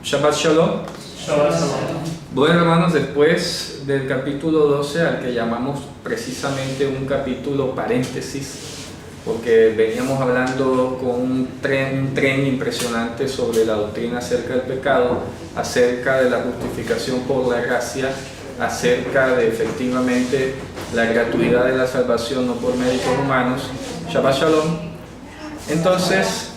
Shabbat Shalom. Shabbat Shalom. Bueno, hermanos, después del capítulo 12, al que llamamos precisamente un capítulo paréntesis, porque veníamos hablando con un tren impresionante sobre la doctrina acerca del pecado, acerca de la justificación por la gracia, acerca de efectivamente la gratuidad de la salvación no por méritos humanos. Shabbat Shalom. Entonces,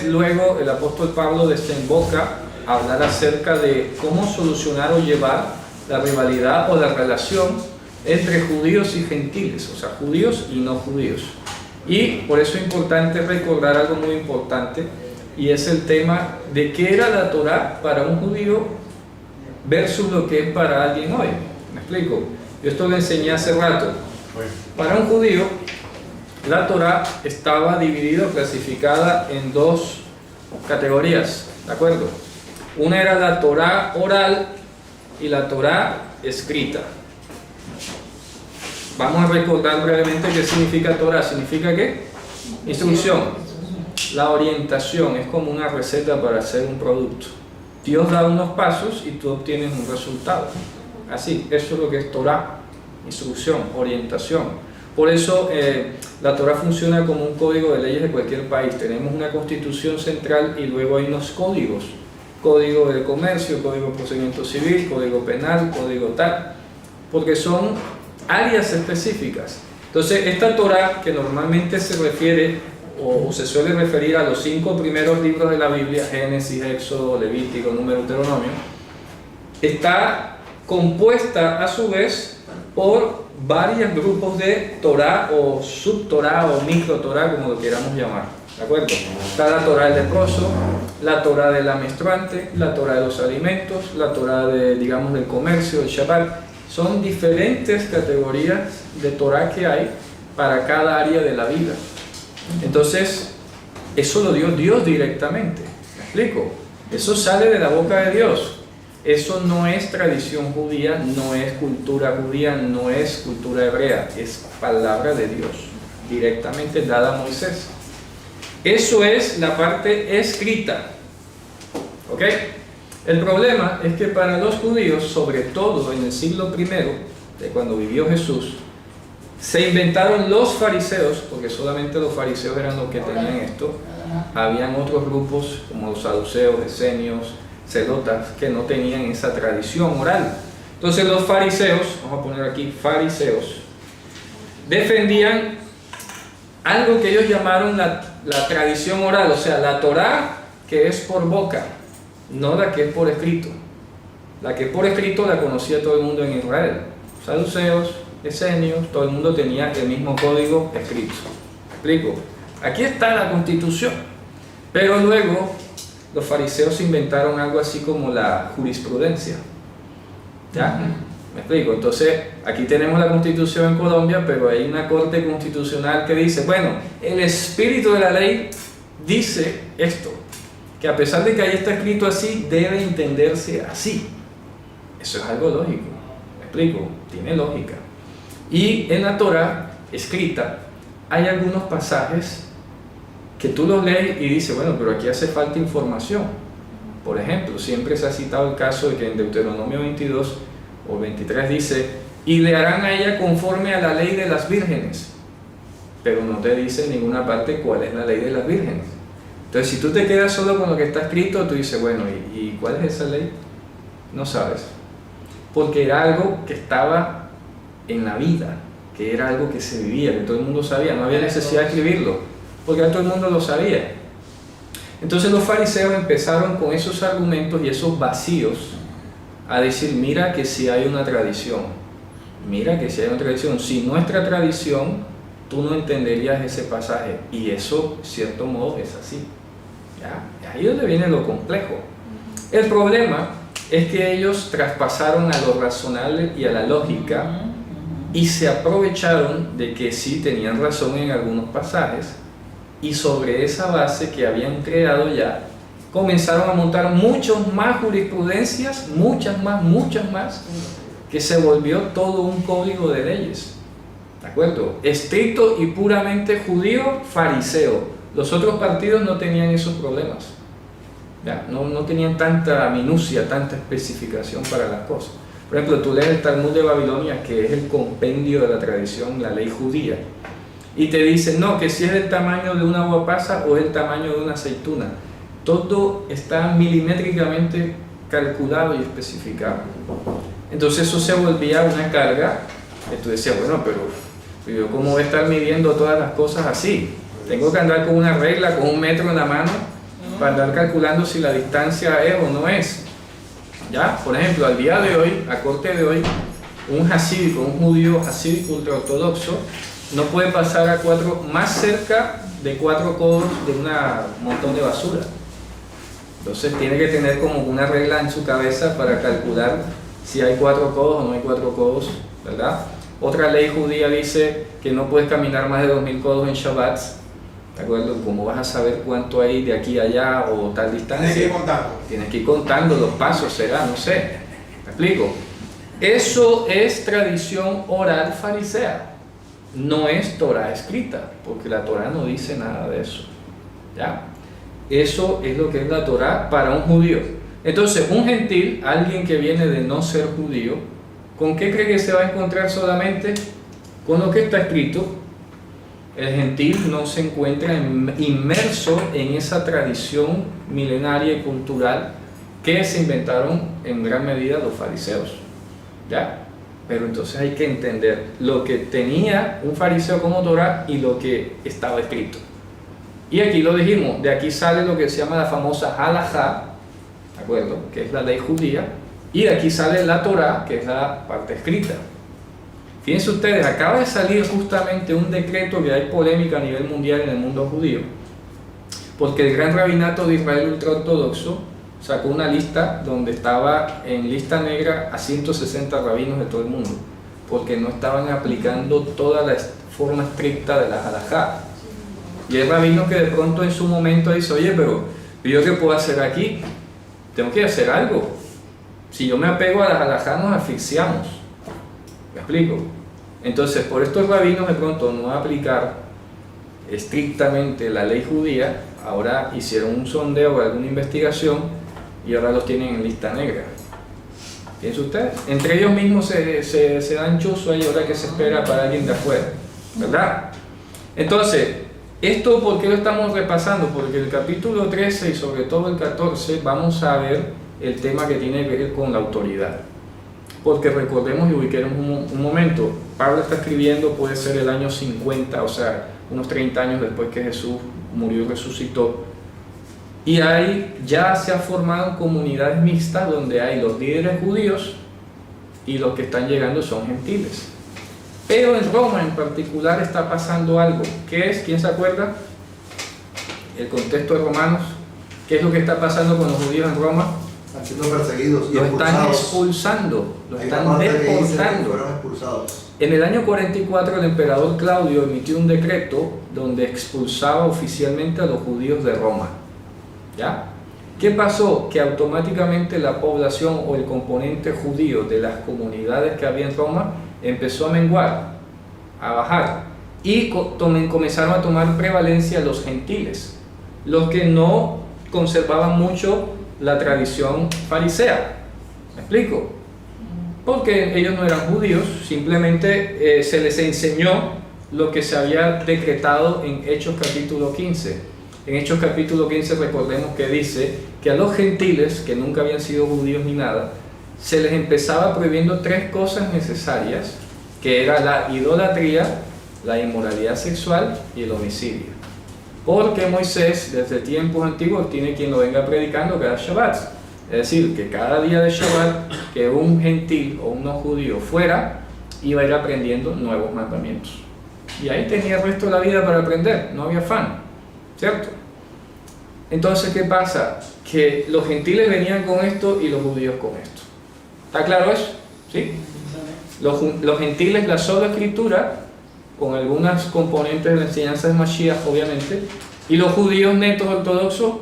luego el apóstol Pablo desemboca a hablar acerca de cómo solucionar o llevar la rivalidad o la relación entre judíos y gentiles, o sea, judíos y no judíos. Y por eso es importante recordar algo muy importante, y es el tema de qué era la Torá para un judío versus lo que es para alguien hoy. ¿Me explico? Yo esto lo enseñé hace rato. Para un judío, la Torá estaba dividida o clasificada en dos categorías, ¿de acuerdo? Una era la Torá oral y la Torá escrita. Vamos a recordar brevemente qué significa Torá. ¿Significa qué? Instrucción. La orientación es como una receta para hacer un producto. Dios da unos pasos y tú obtienes un resultado. Así, eso es lo que es Torá. Instrucción, orientación. Por eso la Torá funciona como un código de leyes de cualquier país. Tenemos una constitución central y luego hay unos códigos. Código de comercio, código de procedimiento civil, código penal, código tal. Porque son áreas específicas. Entonces, esta Torá, que normalmente se refiere o se suele referir a los 5 primeros libros de la Biblia, Génesis, Éxodo, Levítico, Número, Deuteronomio, está compuesta a su vez por varios grupos de Torá o subtorá o microtorá, como lo queramos llamar. ¿De acuerdo? Está la Torá del leproso, la Torá de la menstruante, la Torá de los alimentos, la Torá del comercio, del Shabbat. Son diferentes categorías de Torá que hay para cada área de la vida. Entonces, eso lo dio Dios directamente. ¿Me explico? Eso sale de la boca de Dios. Eso no es tradición judía, no es cultura judía, no es cultura hebrea. Es palabra de Dios, directamente dada a Moisés. Eso es la parte escrita. ¿Ok? El problema es que para los judíos, sobre todo en el siglo I, de cuando vivió Jesús, se inventaron los fariseos, porque solamente los fariseos eran los que tenían esto. Habían otros grupos como los saduceos, esenios, celotas, que no tenían esa tradición oral. Entonces los fariseos, vamos a poner aquí fariseos, defendían algo que ellos llamaron la tradición oral, o sea, la Torá que es por boca, no la que es por escrito. La que es por escrito la conocía todo el mundo en Israel. Saduceos, esenios, todo el mundo tenía el mismo código escrito. ¿Me explico? Aquí está la Constitución. Pero luego los fariseos inventaron algo así como la jurisprudencia. ¿Ya? ¿Me explico? Entonces, aquí tenemos la Constitución en Colombia, pero hay una Corte Constitucional que dice, bueno, el espíritu de la ley dice esto, que a pesar de que ahí está escrito así, debe entenderse así. Eso es algo lógico. ¿Me explico? Tiene lógica. Y en la Torá escrita hay algunos pasajes que tú los lees y dices, bueno, pero aquí hace falta información. Por ejemplo, siempre se ha citado el caso de que en Deuteronomio 22 o 23 dice, y le harán a ella conforme a la ley de las vírgenes. Pero no te dice en ninguna parte cuál es la ley de las vírgenes. Entonces, si tú te quedas solo con lo que está escrito, tú dices, bueno, ¿y cuál es esa ley? No sabes. Porque era algo que estaba en la vida, que era algo que se vivía, que todo el mundo sabía, no había necesidad de escribirlo, porque ya todo el mundo lo sabía. Entonces los fariseos empezaron con esos argumentos y esos vacíos a decir, mira que si hay una tradición, mira que si hay una tradición, si nuestra tradición, tú no entenderías ese pasaje, y eso, de cierto modo, es así. ¿Ya? Ahí es donde viene lo complejo. El problema es que ellos traspasaron a lo razonable y a la lógica y se aprovecharon de que sí tenían razón en algunos pasajes, y sobre esa base que habían creado ya, comenzaron a montar muchas más jurisprudencias, muchas más, que se volvió todo un código de leyes. ¿De acuerdo? Estricto y puramente judío, fariseo. Los otros partidos no tenían esos problemas. ¿ya? No tenían tanta minucia, tanta especificación para las cosas. Por ejemplo, tú lees el Talmud de Babilonia, que es el compendio de la tradición, la ley judía, y te dicen, no, que si es del tamaño de una uva pasa o es el tamaño de una aceituna. Todo está milimétricamente calculado y especificado. Entonces eso se volvía una carga, que tú decías, bueno, pero yo cómo voy a estar midiendo todas las cosas así. Tengo que andar con una regla, con un metro en la mano, para andar calculando si la distancia es o no es. ¿Ya? Por ejemplo, al día de hoy, a corte de hoy, un hasídico, un judío hasídico ultraortodoxo, no puede pasar más cerca de 4 codos de un montón de basura. Entonces tiene que tener como una regla en su cabeza para calcular si hay 4 codos o no hay 4 codos, ¿verdad? Otra ley judía dice que no puedes caminar más de 2000 codos en Shabbat, ¿de acuerdo? ¿Cómo vas a saber cuánto hay de aquí a allá o tal distancia? Tienes que ir contando. Tienes que ir contando los pasos, será, no sé. ¿Me explico? Eso es tradición oral farisea. No es Torah escrita, porque la Torah no dice nada de eso. ¿Ya? Eso es lo que es la Torah para un judío. Entonces, un gentil, alguien que viene de no ser judío, ¿con qué cree que se va a encontrar solamente? Con lo que está escrito. El gentil no se encuentra inmerso en esa tradición milenaria y cultural que se inventaron en gran medida los fariseos. ¿Ya? Pero entonces hay que entender lo que tenía un fariseo como Torah y lo que estaba escrito. Y aquí lo dijimos, de aquí sale lo que se llama la famosa halajá, ¿de acuerdo? Que es la ley judía, y de aquí sale la Torah, que es la parte escrita. Fíjense ustedes, acaba de salir justamente un decreto que hay polémica a nivel mundial en el mundo judío, porque el Gran Rabinato de Israel ultraortodoxo sacó una lista donde estaba en lista negra a 160 rabinos de todo el mundo, porque no estaban aplicando toda la forma estricta de la halajá. Y hay rabinos que de pronto en su momento dice, oye, pero ¿yo qué puedo hacer aquí? Tengo que hacer algo. Si yo me apego a la halajá nos asfixiamos. ¿Me explico? Entonces, por estos rabinos de pronto no aplicar estrictamente la ley judía, ahora hicieron un sondeo o alguna investigación y ahora los tienen en lista negra. Fíjense ustedes, entre ellos mismos se dan chuzo ahí, ahora que se espera para alguien de afuera, ¿verdad? Entonces, ¿esto por qué lo estamos repasando? Porque el capítulo 13 y sobre todo el 14 vamos a ver el tema que tiene que ver con la autoridad. Porque recordemos y ubiquemos un momento, Pablo está escribiendo, puede ser el año 50, o sea, unos 30 años después que Jesús murió y resucitó. Y ahí ya se han formado comunidades mixtas donde hay los líderes judíos y los que están llegando son gentiles. Pero en Roma en particular está pasando algo. ¿Qué es? ¿Quién se acuerda? El contexto de Romanos. ¿Qué es lo que está pasando con los judíos en Roma? Están siendo perseguidos y los expulsados. Están expulsando, los Hay están una parte que dice que deportando. fueron expulsados. En el año 44 el emperador Claudio emitió un decreto donde expulsaba oficialmente a los judíos de Roma. ¿Ya? ¿Qué pasó? Que automáticamente la población o el componente judío de las comunidades que había en Roma empezó a menguar, a bajar, y comenzaron a tomar prevalencia los gentiles, los que no conservaban mucho la tradición farisea. ¿Me explico? Porque ellos no eran judíos, simplemente se les enseñó lo que se había decretado en Hechos capítulo 15. En Hechos capítulo 15 recordemos que dice que a los gentiles, que nunca habían sido judíos ni nada, se les empezaba prohibiendo 3 cosas necesarias, que era la idolatría, la inmoralidad sexual y el homicidio. Porque Moisés, desde tiempos antiguos, tiene quien lo venga predicando cada Shabbat. Es decir, que cada día de Shabbat, que un gentil o un no judío fuera, iba a ir aprendiendo nuevos mandamientos. Y ahí tenía el resto de la vida para aprender, no había afán, ¿cierto? Entonces, ¿qué pasa? Que los gentiles venían con esto y los judíos con esto. ¿Está claro eso? ¿Sí? Los gentiles, la sola escritura, con algunas componentes de la enseñanza de Mashiach, obviamente, y los judíos netos ortodoxos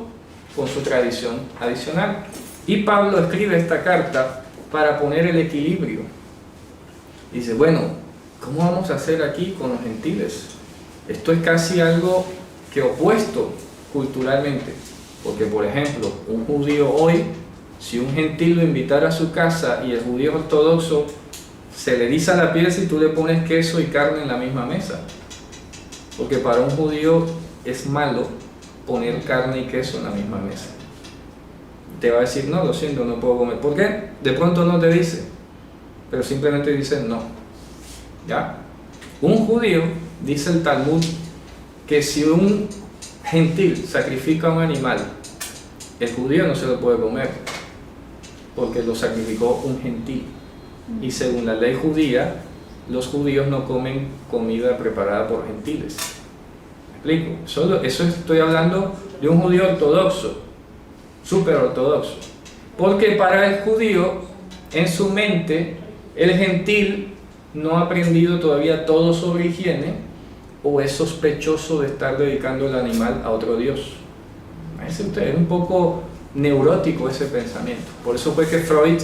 con su tradición adicional. Y Pablo escribe esta carta para poner el equilibrio. Dice, bueno, ¿cómo vamos a hacer aquí con los gentiles? Esto es casi algo que opuesto culturalmente. Porque, por ejemplo, un judío hoy, si un gentil lo invitara a su casa y el judío ortodoxo se le eriza la piel si tú le pones queso y carne en la misma mesa. Porque para un judío es malo poner carne y queso en la misma mesa. Te va a decir, no, lo siento, no puedo comer. ¿Por qué? De pronto no te dice, pero simplemente dice no. ¿Ya? Un judío, dice el Talmud, que si un gentil sacrifica un animal, el judío no se lo puede comer, porque lo sacrificó un gentil. Y según la ley judía, los judíos no comen comida preparada por gentiles. ¿Me explico? Eso estoy hablando de un judío ortodoxo, súper ortodoxo. Porque para el judío, en su mente, el gentil no ha aprendido todavía todo sobre higiene o es sospechoso de estar dedicando el animal a otro dios. Es un poco neurótico ese pensamiento. Por eso fue que Freud